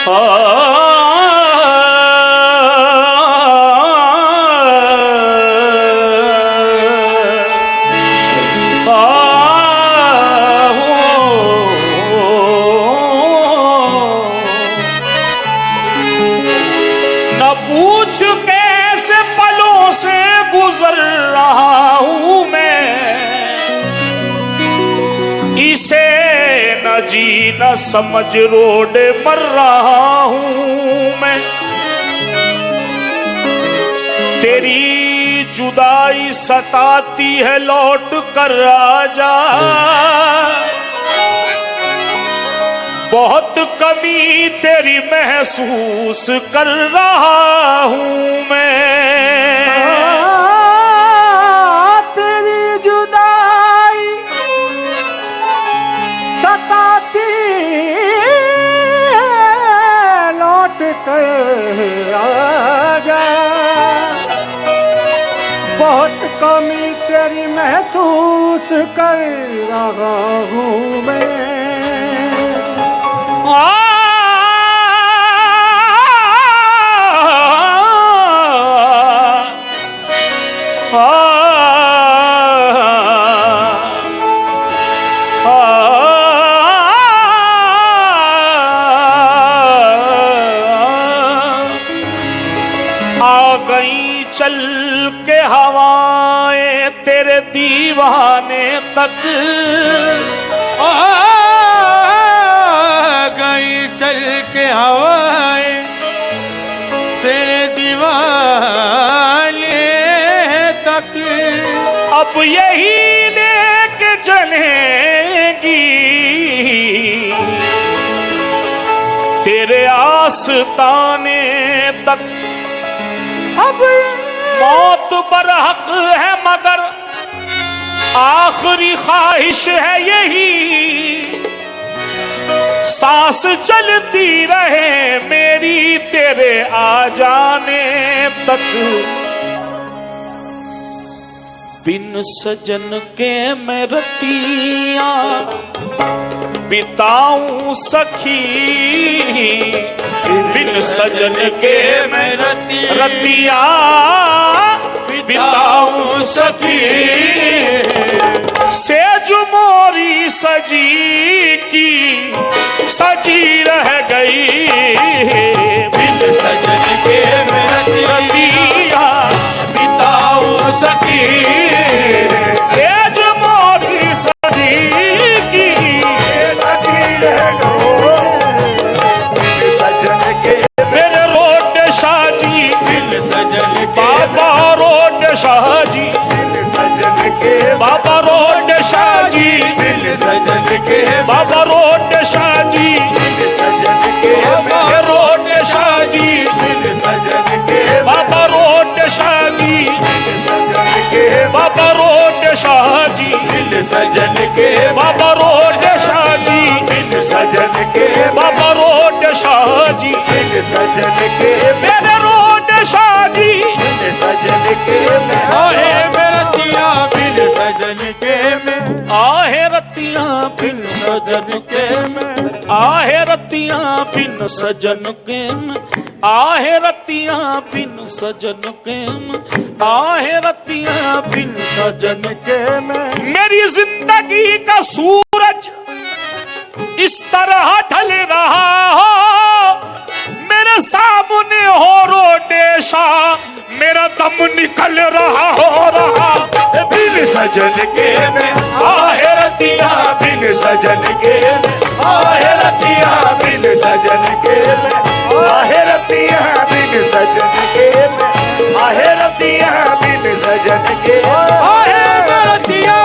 न पूछ कैसे पलों से गुजर रहा हूं मैं, इसे न जी न समझ रोड मर रहा हूं मैं। तेरी जुदाई सताती है लौट कर आजा, बहुत कमी तेरी महसूस कर रहा हूं मैं। तेरी जुदाई सताती लौट कर आजा, बहुत कमी तेरी महसूस कर रहा हूँ मैं। आ गई चल के हवाएं तेरे दीवाने तक, आ गई चल के हवाएं तेरे दीवाने तक, अब यही लेके चलेंगी तेरे आस्ताने तक। अब मौत बरहक है मगर आखिरी ख्वाहिश है यही, सांस चलती रहे मेरी तेरे आ जाने तक। बिन सजन के मैं रतियां बिताऊं सखी, बिन सजन के मैं रतियां बिताऊं सखी, सेज मोरी सजी की सजी रह गई, बिन सजन के मैं रतियां बिताऊं सखी, सेज मोरी सजी की सजी रह गई, बिन सजन के मेरे रोड शाहजी, बिन सजन के बाबा रोड शाहजी, बिन सजन के बाबा रोड शाहजी, बिन सजन के बाबा रोड शाहजी, बिन सजन के ये रोड शाहजी, बिन सजन के बाबा रोड शाहजी, बिन सजन के बाबा रोड शाहजी, बिन सजन के बाबा रोड शाहजी, बिन सजन के बाबा रोड शाहजी, बिन सजन के मेरे रोड शाहजी, बिन सजन के आहे रतिया बिन सजन के में, आहे रतियां बिन सजन के में, आहे रतियां बिन सजन के में, आहे रतियां बिन सजन के में, आहे रतियां बिन सजन के में मेरी जिंदगी का सूरज इस तरह ढल रहा हो, मेरे सामने हो रोडेशा, मेरा दम निकल रहा हो बिन सजन के में, आहे रतियां बिन सजन के में, आहे रतिया बिन सजन के में, आहे रतिया बिन सजन के में, आहे रतिया बिन सजन के आहे रतिया।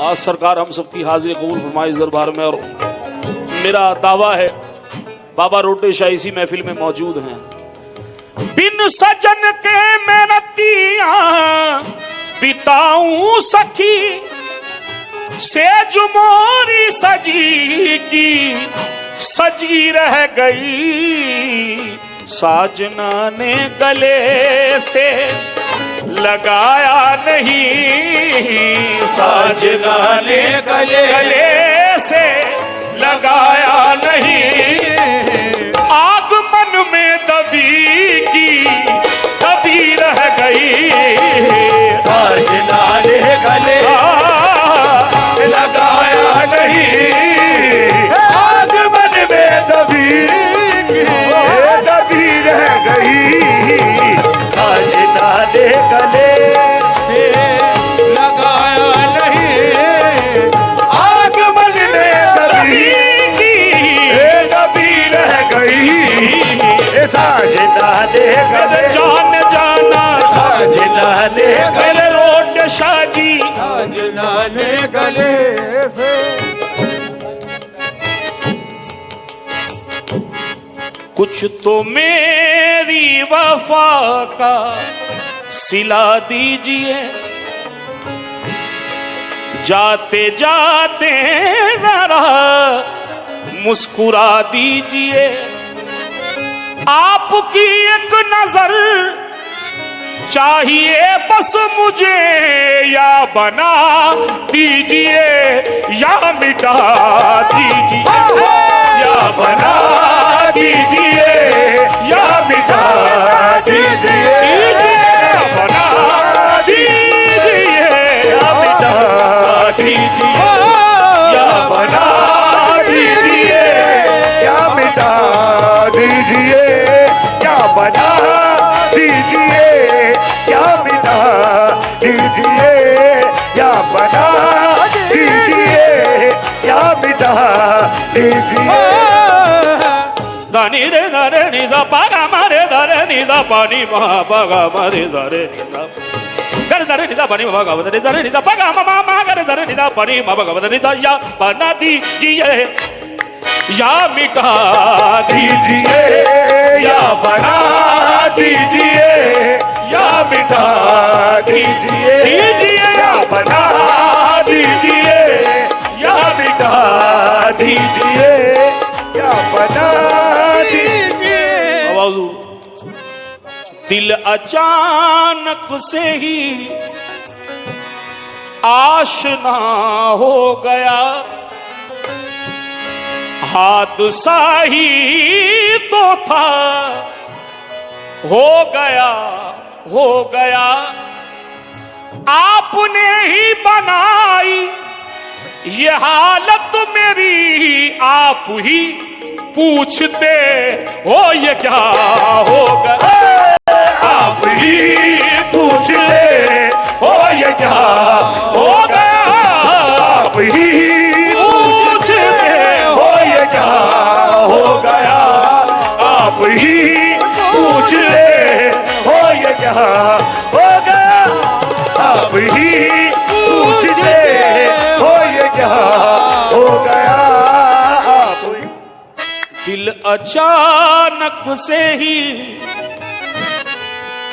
आज सरकार हम सबकी हाजिरी कबूल फरमाए इस दरबार में, और मेरा दावा है बाबा रोटे शाह इसी महफिल में मौजूद हैं। बिन सजन के मैं रतियां बिताऊं सखी, सेज मोरी सजी की सजी रह गई, साजना ने गले से लगाया नहीं, साजना ने गले से लगाया नहीं, कुछ तो मेरी वफा का सिला दीजिए, जाते जाते जरा मुस्कुरा दीजिए, आपकी एक नजर चाहिए बस मुझे, या बना दीजिए या मिटा दीजिए, या बना दीजिए या मिटा दीजिए, बना दीजिए या मिटा दीजिए, या बना दीजिए या मिटा दीजिए, या बना दीजिए या मिटा दीजिए, या बना दीजिए या मिटा दीजिए। धनी रे धरे निजा पागा मारे धरे निजा पानी महा पागा मारे धरे निजा गर धरे निजा पानी महा पागा धरे धरे निजा पागा मा मा गर धरे निजा पानी महा पागा धरे निजा, या बना दीजिए या मिटा दीजिए, या बना दीजिए या मिटा दीजिए, या बना दीजिए या मिटा दीजिए, या बना दीजिए। आवाज़ दिल अचानक से ही आशना हो गया, हादसा ही तो था, हो गया हो गया, आपने ही बनाई ये हालत मेरी, आप ही पूछते हो ये क्या हो गया, आप ही पूछते हो ये क्या हो गया, आप ही पूछते हो ये क्या हो गया, आप ही पूछते हो ये क्या हो गया, आप ही पूछते हो ये क्या हो गया, आप ही। दिल अचानक से ही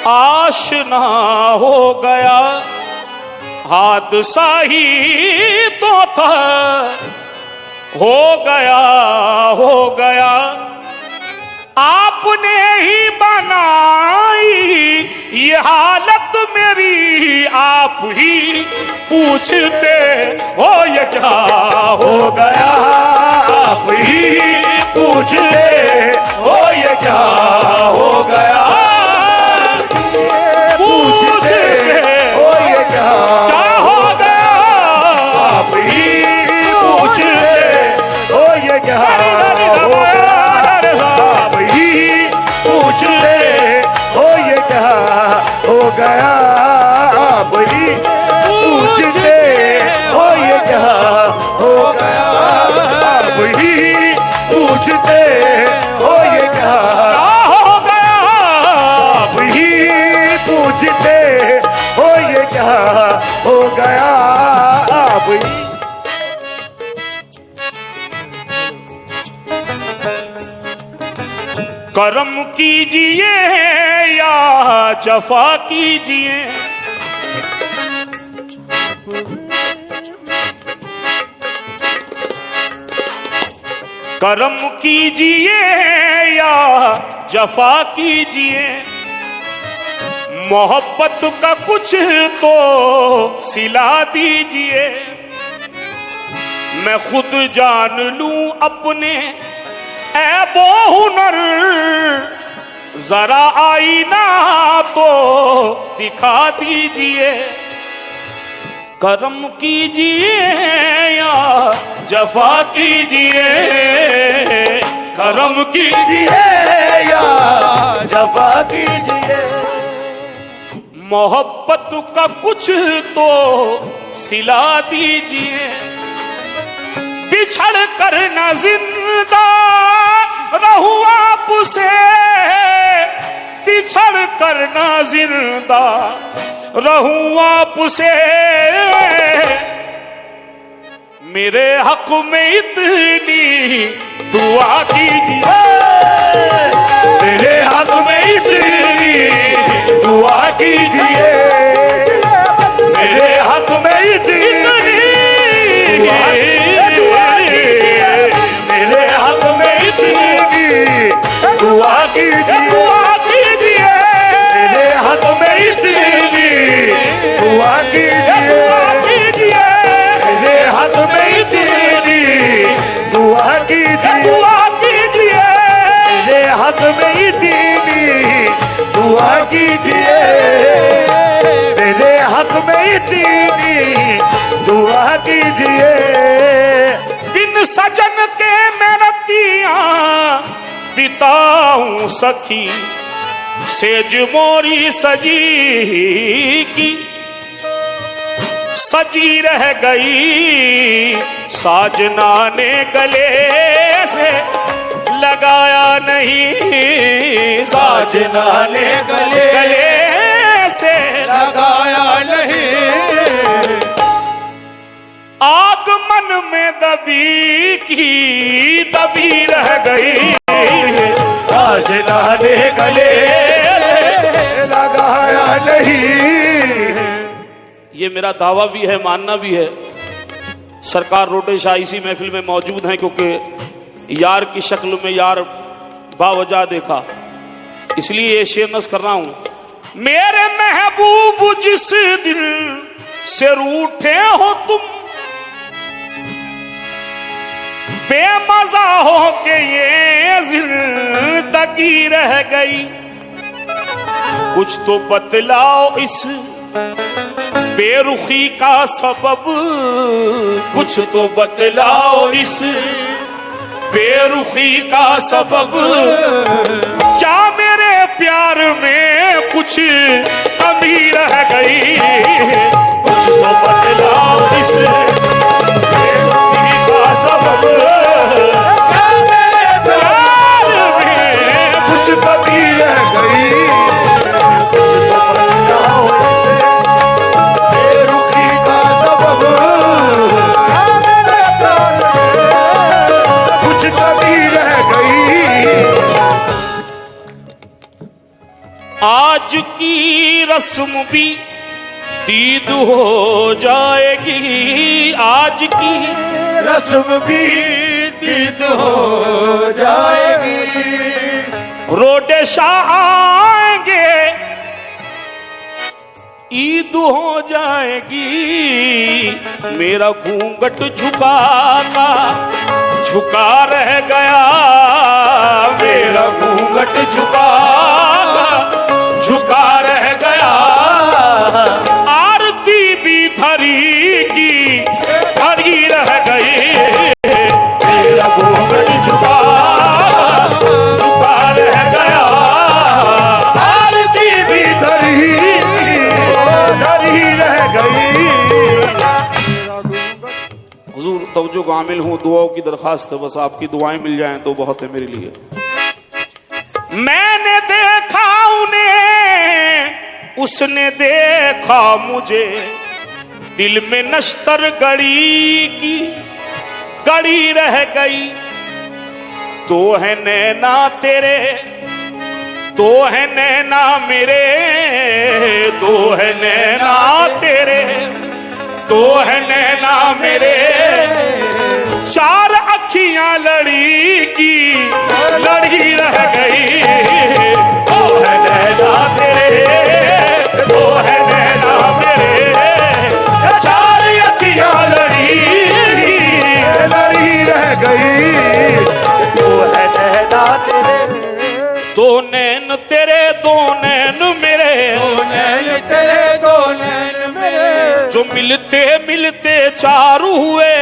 आशना हो गया, हादसा ही तो था, हो गया हो गया, आपने ही बनाई ये हालत मेरी, आप ही पूछते हो ये क्या हो गया, आप ही पूछते हो ये क्या हो गया, पूछते हो ये क्या हो गया, आप ही पूछते हो ये क्या हो गया, आप ही पूछते हो ये क्या हो गया, आप ही पूछते हो ये क्या हो गया, आप ही पूछते हो ये क्या हो गया, आप ही पूछते हो ये क्या हो गया, आप ही। करम कीजिए या जफा कीजिए, करम कीजिए या जफा कीजिए, मोहब्बत का कुछ तो सिला दीजिए, मैं खुद जान लूं अपने ऐबो हुनर, जरा आईना तो दिखा दीजिए, करम कीजिए या जफा कीजिए, करम कीजिए या जफा कीजिए, मोहब्बत का कुछ तो सिला दीजिए, बिछड़ कर न जिंदा रहूं आपसे, बिछड़ कर न जिंदा रहूं आपसे, मेरे हक में इतनी दुआ कीजिए, में इतनी दुआ कीजिए, मेरे हाथ में इतनी दुआ कीजिए, मेरे हाथ में इतनी दुआ कीजिए, मेरे हाथ में इतनी दुआ कीजिए, मेरे हाथ में इतनी दुआ कीजिए। बिन सजन के मैं रतियां बिताऊं सखी, सेज मोरी सजी की सजी रह गई, साजना ने गले से लगाया नहीं, साजना ने गले से लगाया नहीं, आग मन में दबी की दबी रह गई, साजना ने गले लगाया नहीं। ये मेरा दावा भी है, मानना भी है। सरकार रोटे शाह इसी महफिल में मौजूद हैं क्योंकि यार की शक्ल में यार बावजह देखा, इसलिए ये शेर नज़्म कर रहा हूं। मेरे महबूब जिस दिल से रूठे हो तुम, बेमजा हो के ये जिंदगी रह गई, कुछ तो बतलाओ इस बेरुखी का सबब, कुछ तो बतलाओ इस बेरुखी का सबब, क्या मेरे प्यार में कुछ कमी रह गई, कुछ तो बतलाओ इस बेरुखी का सबब, क्या मेरे प्यार में कुछ कमी रह गई, कुछ तो बतलाओ इसे बेरुखी का सबब, क्या मेरे प्यार में कुछ कमी रह गई। आज की रस्म भी दीद हो जाएगी, आज की रस्म भी दीद हो जाएगी, रोडे शाह आएंगे ईद हो जाएगी, मेरा घूंघट झुकाता झुका रह गया, मेरा घूंघट झुका रह गया, आरती भी धरी की धरी रह गई, मेरा घूंघट झुका रह गया, आरती भी धरी रह गई। हुजूर तवज्जो को आमिल हूँ, दुआओं की दरखास्त है, बस आपकी दुआएं मिल जाएं तो बहुत है मेरे लिए। मैंने देखा उन्हें, उसने देखा मुझे, दिल में नश्तर गड़ी की गड़ी रह गई, दो है नैना तेरे, दो है नैना मेरे, दो है नैना तेरे, दो है नैना मेरे, चार अखियां लड़ी की लड़ी रह गई, दो है नैना तेरे, दो है नैना मेरे, चार अखियां लड़ी रह गई, दो है नैना तेरे, दो नैन तेरे, दो नैन मेरे, दो नैन तेरे, दो नैन मेरे, जो मिलते मिलते चार हुए,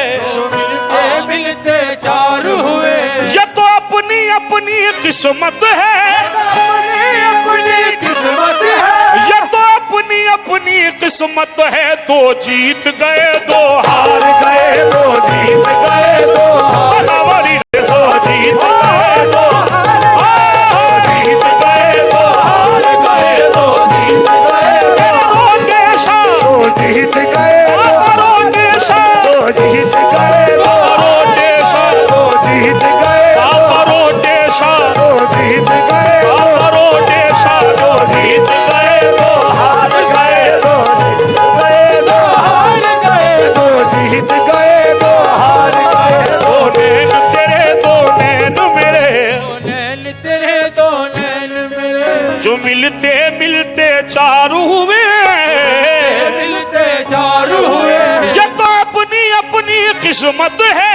मिलते मिलते चार हुए, ये तो अपनी अपनी किस्मत है, अपनी किस्मत है, ये तो अपनी अपनी किस्मत है, दो जीत गए दो हार गए, दो जीत गए, दो हार बराबरी ने सो जीत गए दो, जीत गए, दो हार गए, दो जीत गए, दो देशा, दो जीत गए, दो देशा, दो जीत गए, दो देशा, दो जीत गए, दो देशा, दो जीत गए, दो देशा, दो जीत गए, दो हार गए, दो जीत गए, दो हार गए, दो जीत गए, दो हार गए, दो जो मिलते मिलते चार हुए, मिलते चार हुए। ये तो अपनी अपनी किस्मत है,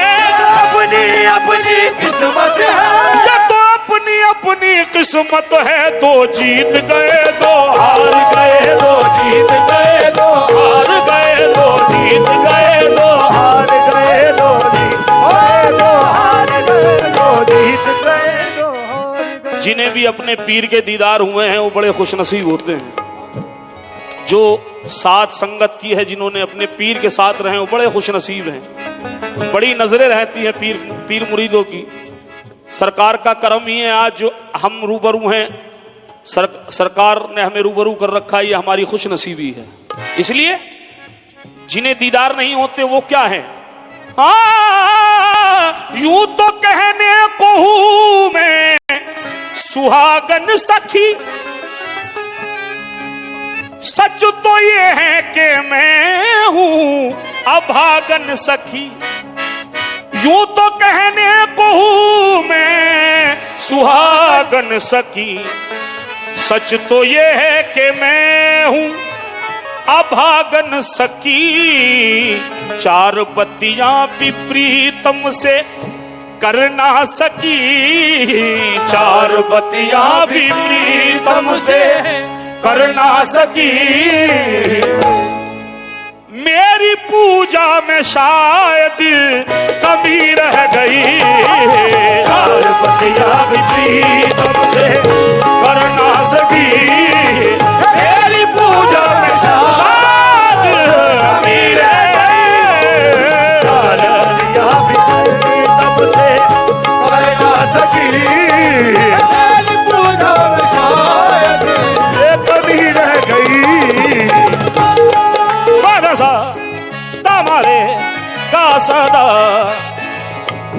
अपनी अपनी किस्मत है, ये तो अपनी अपनी किस्मत है। दो जीत गए दो हार गए, दो जीत गए, दो हार गए, दो जीत गए, दो हार गए, दो जीत गए, दो हार गए, दो जीत गए, दो हार गए। जिन्हें भी अपने पीर के दीदार हुए हैं वो बड़े खुशनसीब होते हैं। जो साथ संगत की है, जिन्होंने अपने पीर के साथ रहे वो बड़े खुशनसीब हैं। बड़ी नजरें रहती हैं पीर मुरीदों की। सरकार का करम ही है आज जो हम रूबरू हैं, सरकार ने हमें रूबरू कर रखा है, ये हमारी खुशनसीबी है। इसलिए जिन्हें दीदार नहीं होते वो क्या है, यूं तो कहने को हूं मैं सुहागन सखी, सच तो ये है कि मैं हूं अभागन सखी। यूं तो कहने को हूं मैं सुहागन सखी, सच तो ये है कि मैं हूं अभागन सखी। चार बत्तियां भी प्रीतम से कर ना सकी, चार बत्तियां भी प्रीतम से कर ना सकी। मेरी पूजा में शायद कमी रह गई, चार बत्तियां भी प्रीतम से कर ना सकी। मेरी पूजा में शायद कमी रह गई, चार बत्तियां भी प्रीतम से कर ना सकी। मेरी पूजा में शायद ये कमी रह गई। सा दामारे का सदा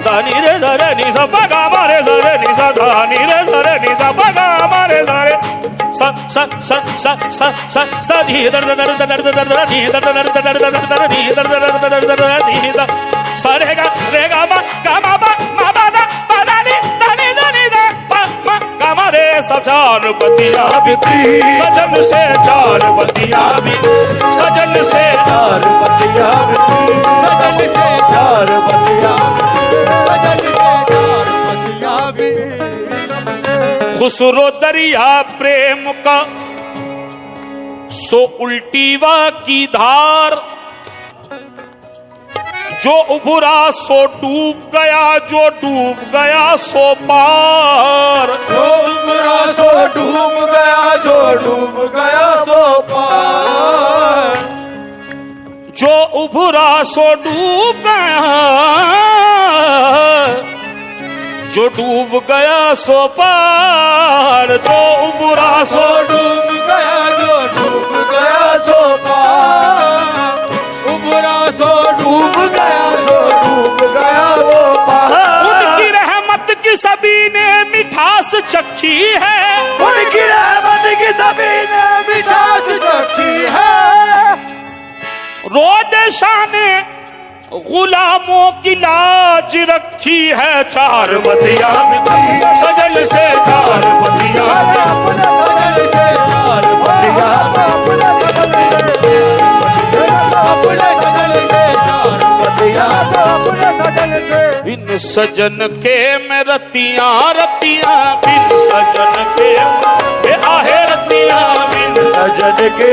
दानी रे धरे नि सा पगा मारे धरे नि सा दानी रे धरे नि सा पगा मारे धरे सा सा सा सा सा सा सा नी दर दर दर दर दर दर नी दर दर दर दर दर दर नी दर दर दर दर दर नी दा सा रे गा मा बा मा बा दा नी दानी दानी दा पा मा गा मा रे सब चार बत्तियां भी सजन से, चार बत्तियां भी सजन से, चार बत्तियां भी सजन से, चार बत्तियां सजन से, चार बत्तियां भी। खुसरो दरिया प्रेम का सो उल्टीवा की धार, जो उभरा सो डूब गया, जो डूब गया सो पार। जो उभरा सो डूब गया, जो डूब गया सो पार। जो उभरा सो डूब गया, जो डूब गया सो पार। जो उभरा सो डूब गया, जो डूब गया सो पार। उभरा सो डूब गया, जो डूब गया वो पार। उनकी रहमत की सभी ने मिठास चखी है, उनकी रहमत की सभी ने मिठास चखी है। रोड शाने गुलामों की लाज रखी है। चार बत्तियां सजल से, चार बत्तियां सजल से, चार बत्तियां अपने सजल से, चार बत्तियां अपने सजल से। बिन सजन के मैं रतियां रतियां, बिन सजन के आहे रतियां, बिन सजन के